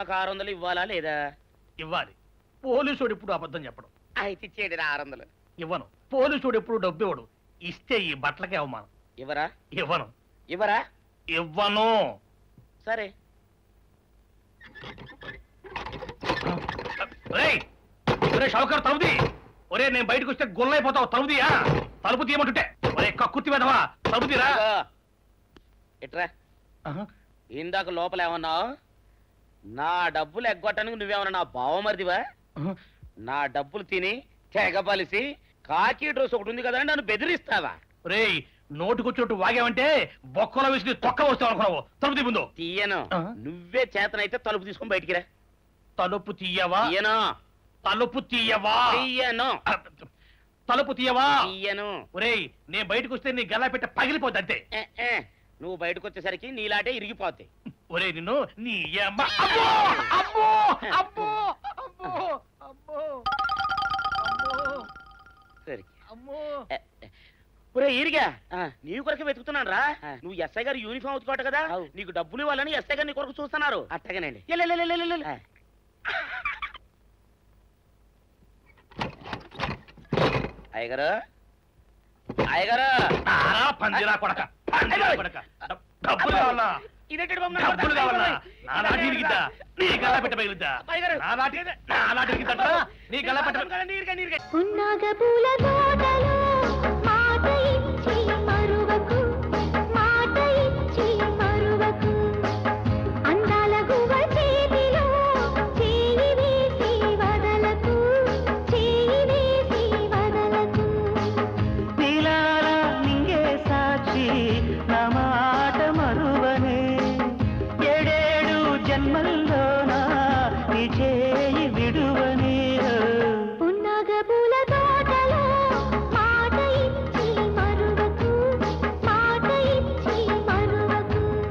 నాకు 600 ఇవ్వాలా లేదా? ఇవ్వాలి. పోలీసుడు ఇప్పుడు అబద్ధం చెప్పడం. అయితే ఇచ్చేయండి 600. ఇవ్వను. పోలీసుడు ఎప్పుడు డబ్బు ఇవ్వడు. ఇస్తే ఈ బట్టలకే అవమానం. ఇవ్వరా? ఇవ్వను. ఇవ్వరా? ఇవ్వను. సరే. షౌకర్ తలుపుది. ఒరే నేను బయటకు వస్తే గొల్లైపోతావు. తలుపుదియా? తలుపు తీయమంటుంటే ఒరే కక్కుర్తి వెదవా తలుపుదిరా. ఇట్రా. ఇందాక లోపల ఏమన్నావు? నా డబ్బులు ఎగ్గొట్టడానికి నువ్వేమన్నా నా బావమరిదివా? నా డబ్బులు తిని తెగబలిసి కాకి డ్రెస్ ఒకటి ఉంది కదా నన్ను బెదిరిస్తావా? రేయ్ నోటుకొచ్చినట్టు వాగావంటే బొక్కలో వేసి తొక్క వస్తావు అనుకున్నావు. తలుపు తీ ముందు. తీయను. నువ్వే చేతనైతే తలుపు తీసుకొని బయటికి రా. తలుపు తీయవా? తీయను. తలుపు తీయవా? తీయను. తలుపు తీయవా? తీయను. ఒరేయ్ నేను బయటకు వస్తే నీ గల్లా పెట్ట పగిలిపోద్ది అంతే. నువ్వు బయటకు వచ్చేసరికి నీలాటే ఇరిగిపోతాయి. ఒరే నిన్ను నీ అమ్మ. అబ్బో అబ్బో అబ్బో అబ్బో అబ్బో సరే అమ్మో. ఒరే ఈరిగా నీ కొరకు వెతుకుతున్నాను రా. నువ్వు ఎస్ఐ గారు యూనిఫామ్ అవుతుకోట కదా, నీకు డబ్బులు ఇవ్వాలని ఎస్ఐ గారు నీ కొరకు చూస్తున్నారు. అట్టగానండి. అయ్యగారు అయ్యగారు పందిరా కొడక డబ్బులు కావాలా? డబ్బులు కావాలా? నా లాఠీ ఇరిగిద్దా? నీ గల్లా పెట్ట పగిలిద్దా? నా లాఠీ నీ గల్లా పెట్ట.